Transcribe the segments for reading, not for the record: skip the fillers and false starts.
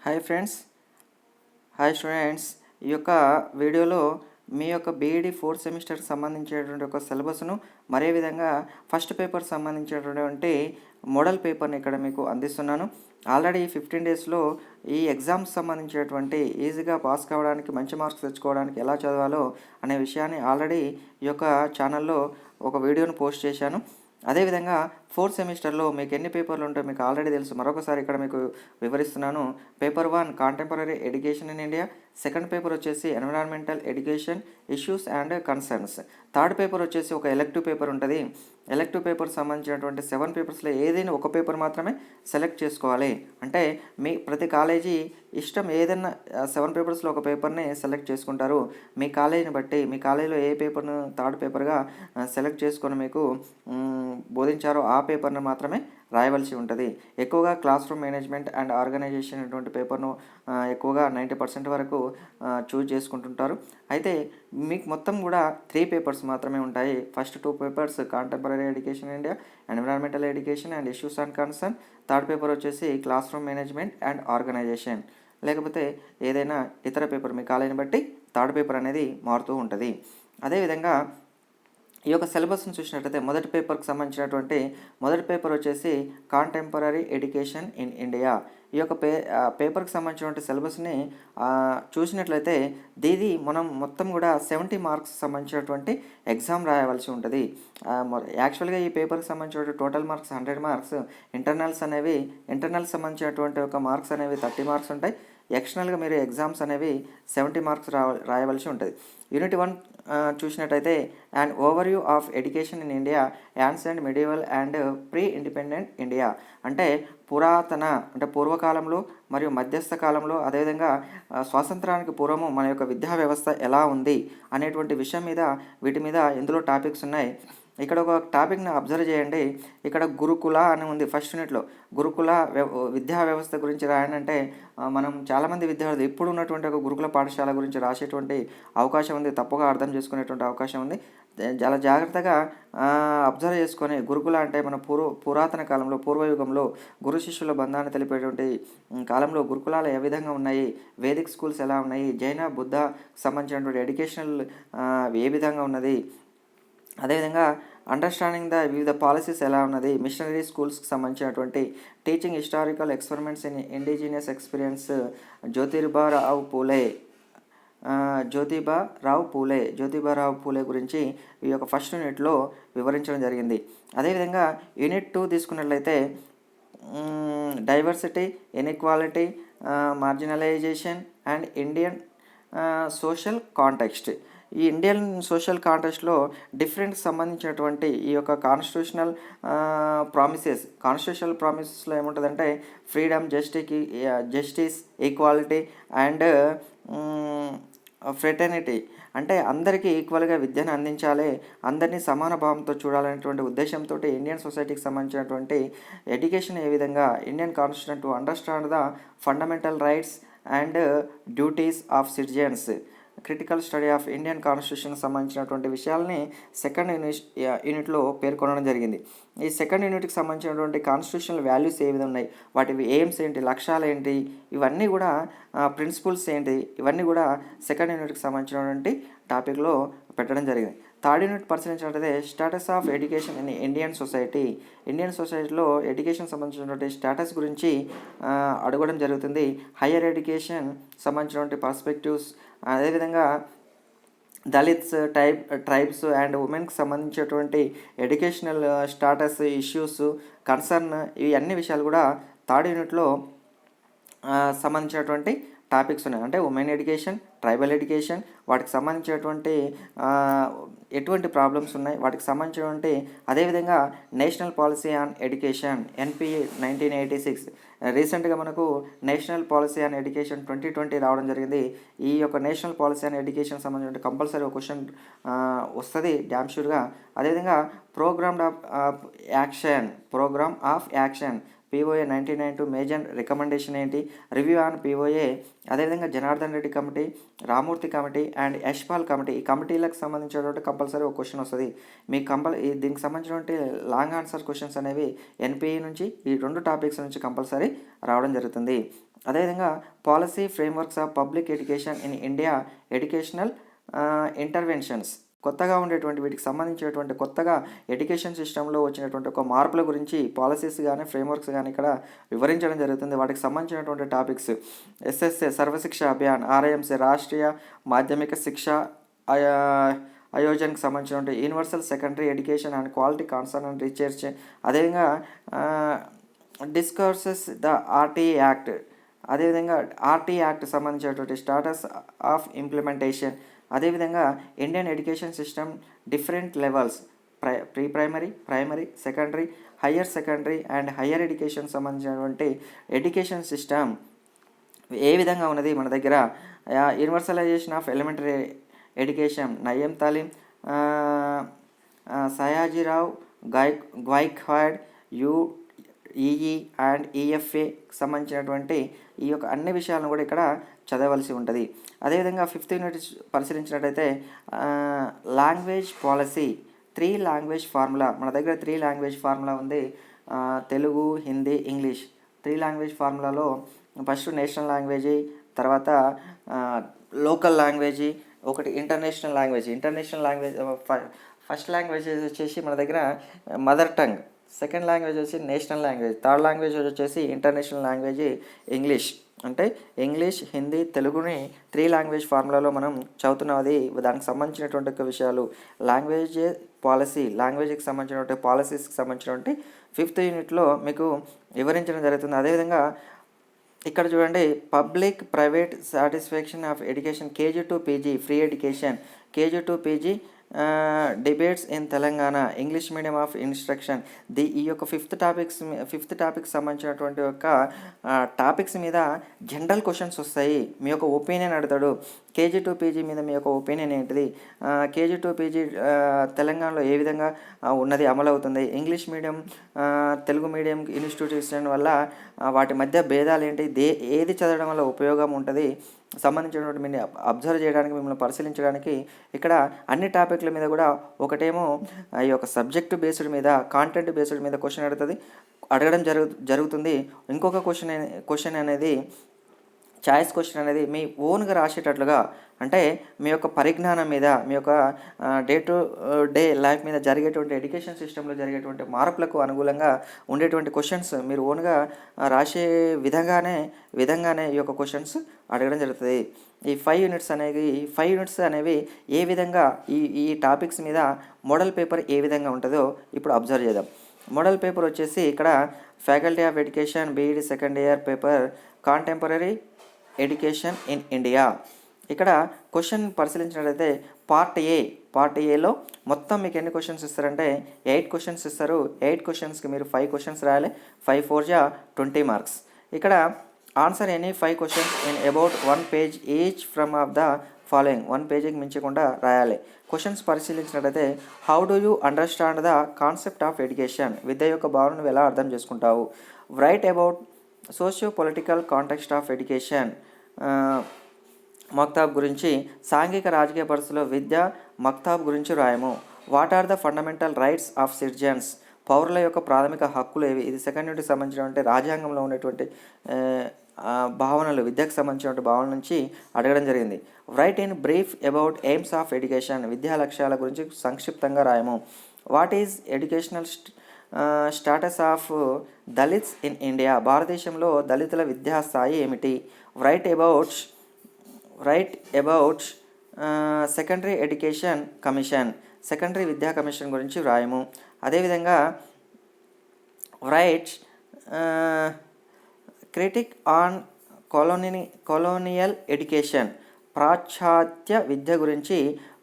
Hi friends, hi students. ఈ యొక్క వీడియోలో మీ యొక్క బీఈడి ఫోర్త్ సెమిస్టర్కి సంబంధించినటువంటి ఒక సిలబస్ను మరే విధంగా ఫస్ట్ పేపర్ సంబంధించినటువంటి మోడల్ పేపర్ని ఇక్కడ మీకు అందిస్తున్నాను. ఆల్రెడీ 15 డేస్లో ఈ ఎగ్జామ్స్ సంబంధించినటువంటి ఈజీగా పాస్ కావడానికి, మంచి మార్క్స్ తెచ్చుకోవడానికి ఎలా చదవాలో అనే విషయాన్ని ఆల్రెడీ ఈ యొక్క ఛానల్లో ఒక వీడియోను పోస్ట్ చేశాను. అదేవిధంగా ఫోర్త్ సెమిస్టర్లో మీకు ఎన్ని పేపర్లు ఉంటాయో మీకు ఆల్రెడీ తెలుసు. మరొకసారి ఇక్కడ మీకు వివరిస్తున్నాను. Paper 1 contemporary education in India, second paper వచ్చేసి environmental education issues and concerns, third paper వచ్చేసి ఒక ఎలెక్టివ్ పేపర్ ఉంటుంది. ఎలెక్టివ్ పేపర్ సంబంధించినటువంటి 7 పేపర్స్లో ఏదైనా ఒక పేపర్ మాత్రమే సెలెక్ట్ చేసుకోవాలి. అంటే మీ ప్రతి కాలేజీ ఇష్టం ఏదైనా 7 పేపర్స్లో ఒక పేపర్ని సెలెక్ట్ చేసుకుంటారు. మీ కాలేజీని బట్టి మీ కాలేజీలో ఏ పేపర్ను థర్డ్ పేపర్గా సెలెక్ట్ చేసుకొని మీకు బోధించారో ఆ పేపర్ను మాత్రమే రాయవలసి ఉంటుంది. ఎక్కువగా class room management and organisation అటువంటి పేపర్ను ఎక్కువగా 90% వరకు చూజ్ చేసుకుంటుంటారు. అయితే మీకు మొత్తం కూడా 3 పేపర్స్ మాత్రమే ఉంటాయి. First 2 papers contemporary education India, environmental education and issues and concern, third paper వచ్చేసి class room management and organisation. లేకపోతే ఏదైనా ఇతర పేపర్ మీ కాలేజీని బట్టి థర్డ్ పేపర్ అనేది మారుతూ ఉంటుంది. అదేవిధంగా ఈ యొక్క సిలబస్ను చూసినట్లయితే మొదటి పేపర్కి సంబంధించినటువంటి మొదటి పేపర్ వచ్చేసి కాంటెంపరరీ ఎడ్యుకేషన్ ఇన్ ఇండియా. ఈ యొక్క పేపర్కి సంబంధించినటువంటి సిలబస్ని చూసినట్లయితే దీది మనం మొత్తం కూడా 70 మార్క్స్ సంబంధించినటువంటి ఎగ్జామ్ రాయవలసి ఉంటుంది. యాక్చువల్గా ఈ పేపర్కి సంబంధించినటువంటి టోటల్ మార్క్స్ 100 మార్క్స్. ఇంటర్నల్స్ సంబంధించినటువంటి ఒక మార్క్స్ అనేవి 30 మార్క్స్ ఉంటాయి. ఎక్స్టర్నల్గా మీరు ఎగ్జామ్స్ అనేవి 70 మార్క్స్ రాయవలసి ఉంటుంది. యూనిట్ 1 చూసినట్టయితే and overview of education in India, ancient, medieval and pre independent India. అంటే పూర్వకాలంలో మరియు మధ్యస్థ కాలంలో, అదేవిధంగా స్వాతంత్రానికి పూర్వము మన యొక్క విద్యా వ్యవస్థ ఎలా ఉంది అనేటువంటి విషయం మీద వీటి మీద ఇందులో టాపిక్స్ ఉన్నాయి. ఇక్కడ ఒక టాపిక్ని అబ్జర్వ్ చేయండి. ఇక్కడ గురుకుల అని ఉంది ఫస్ట్ యూనిట్లో. గురుకుల విద్యా వ్యవస్థ గురించి రాయనంటే మనం చాలామంది విద్యార్థులు ఇప్పుడు ఉన్నటువంటి ఒక గురుకుల పాఠశాల గురించి రాసేటువంటి అవకాశం ఉంది, తప్పుగా అర్థం చేసుకునేటువంటి అవకాశం ఉంది. చాలా జాగ్రత్తగా అబ్జర్వ్ చేసుకొని, గురుకుల అంటే మన పురాతన కాలంలో, పూర్వయుగంలో గురు శిష్యుల బంధాన్ని తెలిపేటువంటి కాలంలో గురుకులాలు ఏ విధంగా ఉన్నాయి, వేదిక్ స్కూల్స్ ఎలా ఉన్నాయి, జైన బుద్ధ సంబంధించినటువంటి ఎడ్యుకేషనల్ ఏ విధంగా ఉన్నది, అదేవిధంగా అండర్స్టాండింగ్ ద వివిధ పాలసీస్ ఎలా ఉన్నది, మిషనరీ స్కూల్స్కి సంబంధించినటువంటి teaching historical experiments in indigenous experience, Jyotibarao Phule గురించి ఈ యొక్క ఫస్ట్ యూనిట్లో వివరించడం జరిగింది. అదేవిధంగా యూనిట్ 2 తీసుకున్నట్లయితే diversity, inequality, marginalisation and Indian social context. ఈ ఇండియన్ సోషల్ కాంటెక్స్ట్లో డిఫరెంట్ సంబంధించినటువంటి ఈ యొక్క కాన్స్టిట్యూషనల్ ప్రామిసెస్లో ఏముంటుందంటే freedom, justice, equality and fraternity. అంటే అందరికీ ఈక్వల్గా విద్యను అందించాలి, అందరినీ సమాన భావంతో చూడాలనేటువంటి ఉద్దేశంతో ఇండియన్ సొసైటీకి సంబంధించినటువంటి ఎడ్యుకేషన్ ఏ విధంగా Indian constitution to understand the fundamental rights and duties of citizens, critical study of Indian constitution సంబంధించినటువంటి విషయాల్ని సెకండ్ యూనిట్లో పేర్కొనడం జరిగింది. ఈ సెకండ్ యూనిట్కి సంబంధించినటువంటి కాన్స్టిట్యూషనల్ వాల్యూస్ ఏ విధంగా ఉన్నాయి, వాటి ఎయిమ్స్ ఏంటి, లక్ష్యాలు ఏంటి, ఇవన్నీ కూడా ప్రిన్సిపల్స్ ఏంటి, ఇవన్నీ కూడా సెకండ్ యూనిట్కి సంబంధించినటువంటి టాపిక్లో పెట్టడం జరిగింది. థర్డ్ యూనిట్ పరిశీలించినట్లయితే status of education in Indian సొసైటీలో ఎడ్యుకేషన్ సంబంధించినటువంటి స్టేటస్ గురించి అడగడం జరుగుతుంది. హయ్యర్ ఎడ్యుకేషన్ సంబంధించినటువంటి పర్స్పెక్టివ్స్, అదేవిధంగా దళిత్స్, ట్రైబ్స్ అండ్ ఉమెన్కి సంబంధించినటువంటి ఎడ్యుకేషనల్ స్టాటస్, ఇష్యూస్, కన్సర్న్, ఇవి అన్ని విషయాలు కూడా థర్డ్ యూనిట్లో సంబంధించినటువంటి టాపిక్స్ ఉన్నాయి. అంటే ఉమెన్ ఎడ్యుకేషన్, ట్రైబల్ ఎడ్యుకేషన్, వాటికి సంబంధించినటువంటి ఎటువంటి ప్రాబ్లమ్స్ ఉన్నాయి, వాటికి సంబంధించినటువంటి, అదేవిధంగా national policy on education NPE 1986. రీసెంట్గా మనకు నేషనల్ పాలసీ ఆన్ ఎడ్యుకేషన్ 2020 రావడం జరిగింది. ఈ యొక్క నేషనల్ పాలసీ ఆన్ ఎడ్యుకేషన్ సంబంధించిన కంపల్సరీ ఒక క్వశ్చన్ వస్తుంది డ్యామ్ షూర్గా. అదేవిధంగా programme of action POA 1992 major recommendation ఏంటి, రివ్యూ ఆన్ POA, అదేవిధంగా Janardhan Reddy committee, Ramamurthy committee and Yashpal committee, ఈ కమిటీలకు సంబంధించినటువంటి కంపల్సరీ ఒక క్వశ్చన్ వస్తుంది. మీకు దీనికి సంబంధించినటువంటి లాంగ్ ఆన్సర్ క్వశ్చన్స్ అనేవి NPE నుంచి ఈ 2 టాపిక్స్ నుంచి కంపల్సరీ రావడం జరుగుతుంది. అదేవిధంగా policy frameworks of public education in India, educational interventions. కొత్తగా ఉండేటువంటి వీటికి సంబంధించినటువంటి కొత్తగా ఎడ్యుకేషన్ సిస్టంలో వచ్చినటువంటి ఒక మార్పుల గురించి పాలసీస్ కానీ ఫ్రేమ్వర్క్స్ కానీ ఇక్కడ వివరించడం జరుగుతుంది. వాటికి సంబంధించినటువంటి topics SSA Sarva Shiksha Abhiyan, RIMC Rashtriya మాధ్యమిక శిక్ష ఆయోజనకు సంబంధించినటువంటి universal secondary education and quality concern and research. అదేవిధంగా డిస్కర్సెస్ ద ఆర్టీఈ యాక్ట్, అదేవిధంగా ఆర్టీఈ యాక్ట్ సంబంధించినటువంటి స్టాటస్ ఆఫ్ ఇంప్లిమెంటేషన్. అదేవిధంగా Indian education system different levels, pre primary, primary, secondary, higher secondary and higher education సంబంధించినటువంటి education system ఏ విధంగా ఉన్నది మన దగ్గర. Universalisation of elementary education, నయ్యం తాలీం, సయాజీరావు గైక్వాడ్, యుఈఈ అండ్ ఈఎఫ్ఏ సంబంధించినటువంటి ఈ యొక్క అన్ని విషయాలను కూడా ఇక్కడ చదవలసి ఉంటుంది. అదేవిధంగా 5th యూనిట్ పరిశీలించినట్టయితే లాంగ్వేజ్ పాలసీ, 3 లాంగ్వేజ్ ఫార్ములా. మన దగ్గర 3 లాంగ్వేజ్ ఫార్ములా ఉంది. తెలుగు, హిందీ, ఇంగ్లీష్. 3 లాంగ్వేజ్ ఫార్ములాలో ఫస్ట్ నేషనల్ లాంగ్వేజీ, తర్వాత లోకల్ లాంగ్వేజీ, ఒకటి international language. International language first language వచ్చేసి మన దగ్గర మదర్ టంగ్, సెకండ్ లాంగ్వేజ్ వచ్చి నేషనల్ లాంగ్వేజ్, థర్డ్ లాంగ్వేజ్ వచ్చేసి ఇంటర్నేషనల్ లాంగ్వేజ్ ఇంగ్లీష్. అంటే ఇంగ్లీష్, హిందీ, తెలుగుని 3 లాంగ్వేజ్ ఫార్ములాలో మనం చదువుతున్నది. దానికి సంబంధించినటువంటి విషయాలు లాంగ్వేజ్ పాలసీ, లాంగ్వేజ్కి సంబంధించినటువంటి పాలసీస్కి సంబంధించినటువంటి 5th యూనిట్లో మీకు వివరించడం జరుగుతుంది. అదేవిధంగా ఇక్కడ చూడండి, public private satisfaction of education, KG to PG free education, KG to PG debates in Telangana, English medium of instruction. ఈ యొక్క 5th టాపిక్ సంబంధించినటువంటి యొక్క టాపిక్స్ మీద జనరల్ క్వశ్చన్స్ వస్తాయి. మీ యొక్క ఒపీనియన్ అడుగుతాడు. కేజీ టు పీజీ మీద మీ యొక్క ఒపీనియన్ ఏంటిది, కేజీ టు పీజీ తెలంగాణలో ఏ విధంగా ఉన్నది అమలు అవుతుంది, English medium Telugu medium institution వల్ల వాటి మధ్య భేదాలు ఏంటి, ఏది చదవడం వల్ల ఉపయోగం ఉంటుంది సంబంధించినటువంటి మీరు అబ్జర్వ్ చేయడానికి, మిమ్మల్ని పరిశీలించడానికి ఇక్కడ అన్ని టాపిక్ల మీద కూడా ఒకటేమో ఈ యొక్క సబ్జెక్టు బేస్డ్ మీద, కాంటెంట్ బేస్డ్ మీద క్వశ్చన్ అడగడం జరుగుతుంది. ఇంకొక క్వశ్చన్ అనేది చాయిస్ క్వశ్చన్ అనేది మీ ఓన్గా రాసేటట్లుగా, అంటే మీ యొక్క పరిజ్ఞానం మీద, మీ యొక్క డే టు డే లైఫ్ మీద జరిగేటువంటి ఎడ్యుకేషన్ సిస్టంలో జరిగేటువంటి మార్పులకు అనుకూలంగా ఉండేటువంటి క్వశ్చన్స్ మీరు ఓన్గా రాసే విధంగానే ఈ యొక్క క్వశ్చన్స్ అడగడం జరుగుతుంది. ఈ 5 యూనిట్స్ అనేవి ఏ విధంగా ఈ టాపిక్స్ మీద మోడల్ పేపర్ ఏ విధంగా ఉంటుందో ఇప్పుడు అబ్జర్వ్ చేద్దాం. మోడల్ పేపర్ వచ్చేసి ఇక్కడ faculty of education BEd second year paper, contemporary education in India. ఇక్కడ క్వశ్చన్ పరిశీలించినట్లయితే పార్ట్ ఏలో మొత్తం మీకు ఎన్ని క్వశ్చన్స్ ఇస్తారంటే 8 క్వశ్చన్స్ ఇస్తారు. 8 క్వశ్చన్స్కి మీరు 5 క్వశ్చన్స్ రాయాలి. 5 4 జా 20 మార్క్స్. ఇక్కడ answer any 5 questions in about 1 page each from of the following. 1 పేజీకి మించకుండా రాయాలి. క్వశ్చన్స్ పరిశీలించినట్లయితే how do you understand the concept of education, విద్య యొక్క భావనను ఎలా అర్థం చేసుకుంటావు. Write about socio political context of education, మక్తాబ్ గురించి, సాంఘిక రాజకీయ పరిస్థితుల్లో విద్య మక్తాబ్ గురించి రాయము. What are the fundamental rights of citizens, పౌరుల యొక్క ప్రాథమిక హక్కులు ఏవి. ఇది సెకండ్ యూనిట్కి సంబంధించినటువంటి రాజ్యాంగంలో ఉన్నటువంటి భావనలు, విద్యకు సంబంధించినటువంటి భావన నుంచి అడగడం జరిగింది. Write in brief about aims of education, విద్యా లక్ష్యాల గురించి సంక్షిప్తంగా రాయము. What is educational status of Dalits in India, భారతదేశంలో దళితుల విద్యా స్థాయి ఏమిటి. Write about secondary education commission, secondary విద్యా కమిషన్ గురించి వ్రాయము. అదేవిధంగా write critic on colonial education, పాశ్చాత్య విద్య గురించి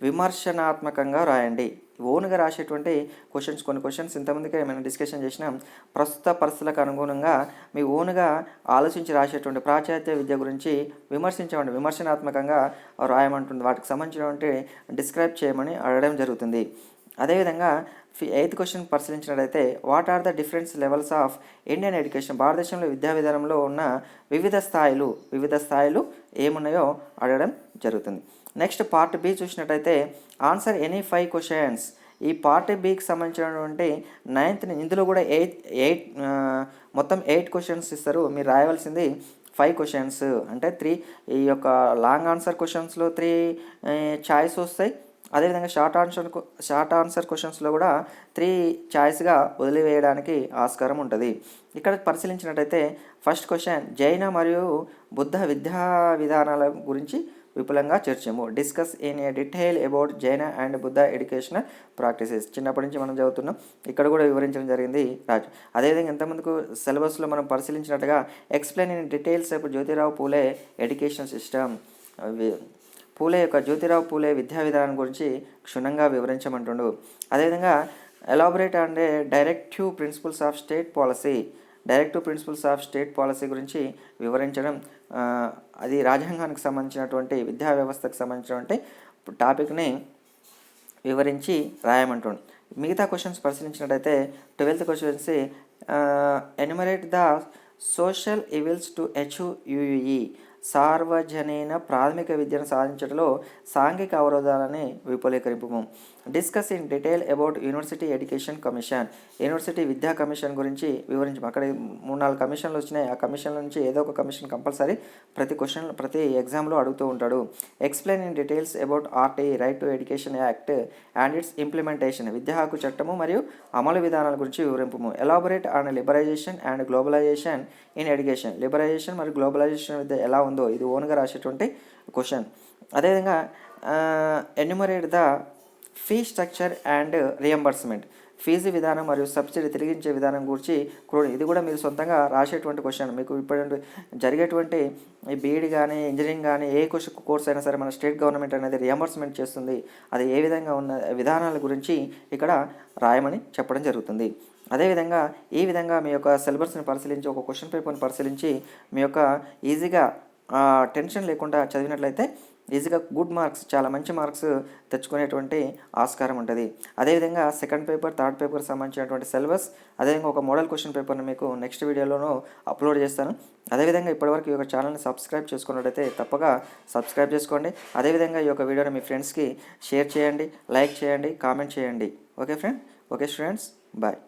విమర్శనాత్మకంగా రాయండి. ఓన్గా రాసేటువంటి కొన్ని క్వశ్చన్స్ ఇంతమందికి మనం డిస్కషన్ చేసినాం. ప్రస్తుత పరిస్థితులకు అనుగుణంగా మీ ఓన్గా ఆలోచించి రాసేటువంటి పాశ్చాత్య విద్య గురించి విమర్శనాత్మకంగా రాయమంటుంది. వాటికి సంబంధించినటువంటి డిస్క్రైబ్ చేయమని అడగడం జరుగుతుంది. అదేవిధంగా 8th క్వశ్చన్ పరిశీలించినట్లయితే what are the different levels of Indian education, భారతదేశంలో విద్యా విధానంలో ఉన్న వివిధ స్థాయిలు ఏమున్నాయో అడగడం జరుగుతుంది. నెక్స్ట్ పార్ట్ బి చూసినట్టయితే ఆన్సర్ ఎనీ 5 క్వశ్చన్స్. ఈ పార్ట్ బికి సంబంధించినటువంటి 9th ఇందులో కూడా మొత్తం 8 క్వశ్చన్స్ ఇస్తారు. మీరు రాయవలసింది 5 క్వశ్చన్స్ అంటే 3 ఈ యొక్క లాంగ్ ఆన్సర్ క్వశ్చన్స్లో 3 చాయిస్ వస్తాయి. అదేవిధంగా షార్ట్ ఆన్సర్ క్వశ్చన్స్లో కూడా 3 చాయిస్గా వదిలివేయడానికి ఆస్కారం ఉంటుంది. ఇక్కడ పరిశీలించినట్టయితే ఫస్ట్ క్వశ్చన్ జైన మరియు బుద్ధ విద్యా విధానాల గురించి విపులంగా చర్చము. Discuss in a detail about Jaina and Buddha educational practices. చిన్నప్పటి నుంచి మనం చదువుతున్నాం, ఇక్కడ కూడా వివరించడం జరిగింది రాజు. అదేవిధంగా ఇంతకుముందుకు సిలబస్లో మనం పరిశీలించినట్టుగా explain in details about Jyotirao Phule education system. Jyotirao Phule విద్యా విధానం గురించి క్షుణ్ణంగా వివరించమంటుండు. అదేవిధంగా elaborate and directive principles of state policy గురించి వివరించడం. అది రాజ్యాంగానికి సంబంధించినటువంటి విద్యా వ్యవస్థకు సంబంధించినటువంటి టాపిక్ని వివరించి రాయమంటుండు. మిగతా క్వశ్చన్స్ పరిశీలించినట్టయితే 12th questions enumerate the social evils to achieve UEE. సార్వజనీన ప్రాథమిక విద్యను సాధించడంలో సాంఘిక అవరోధాలని విపులీకరింపు. Discuss in detail about university education commission. University విద్యా కమిషన్ గురించి వివరించము. అక్కడ 3-4 కమిషన్లు వచ్చినాయి. ఆ కమిషన్ల నుంచి ఏదో ఒక కమిషన్ కంపల్సరీ ప్రతి ఎగ్జామ్లో అడుగుతూ ఉంటాడు. Explain in details about RTE right to education act and its implementation. విద్యా హక్కు చట్టము మరియు అమలు విధానాల గురించి వివరింపు. Elaborate on liberalisation and globalisation in education. Liberalisation మరియు గ్లోబలైజేషన్ విద్య ఎలా ఉందో ఇది ఓన్గా రాసేటువంటి క్వశ్చన్. అదేవిధంగా enumerate the fee structure and reimbursement. Fee విధానం మరియు సబ్సిడీ తిరిగించే విధానం గురించి ఇది కూడా మీరు సొంతంగా రాసేటువంటి క్వశ్చన్. మీకు ఇప్పుడు జరిగేటువంటి ఈ బీఈడి కానీ ఇంజనీరింగ్ కానీ ఏ కోర్స్ అయినా సరే మన స్టేట్ గవర్నమెంట్ అనేది రియంబర్స్మెంట్ చేస్తుంది. అది ఏ విధంగా ఉన్న విధానాల గురించి ఇక్కడ రాయమని చెప్పడం జరుగుతుంది. అదేవిధంగా ఈ విధంగా మీ యొక్క సిలబస్ని పరిశీలించి ఒక క్వశ్చన్ పేపర్ని పరిశీలించి మీ యొక్క ఈజీగా టెన్షన్ లేకుండా చదివినట్లయితే ఈజీగా గుడ్ మార్క్స్, చాలా మంచి మార్క్స్ తెచ్చుకునేటువంటి ఆస్కారం ఉంటుంది. అదేవిధంగా సెకండ్ పేపర్, థర్డ్ పేపర్ సంబంధించినటువంటి సిలబస్, అదేవిధంగా ఒక మోడల్ క్వశ్చన్ పేపర్ని మీకు నెక్స్ట్ వీడియోలోనూ అప్లోడ్ చేస్తాను. అదేవిధంగా ఇప్పటివరకు ఈ యొక్క ఛానల్ని సబ్స్క్రైబ్ చేసుకున్నట్లయితే తప్పగా సబ్స్క్రైబ్ చేసుకోండి. అదేవిధంగా ఈ యొక్క వీడియోని మీ ఫ్రెండ్స్కి షేర్ చేయండి, లైక్ చేయండి, కామెంట్ చేయండి. Okay friends, bye.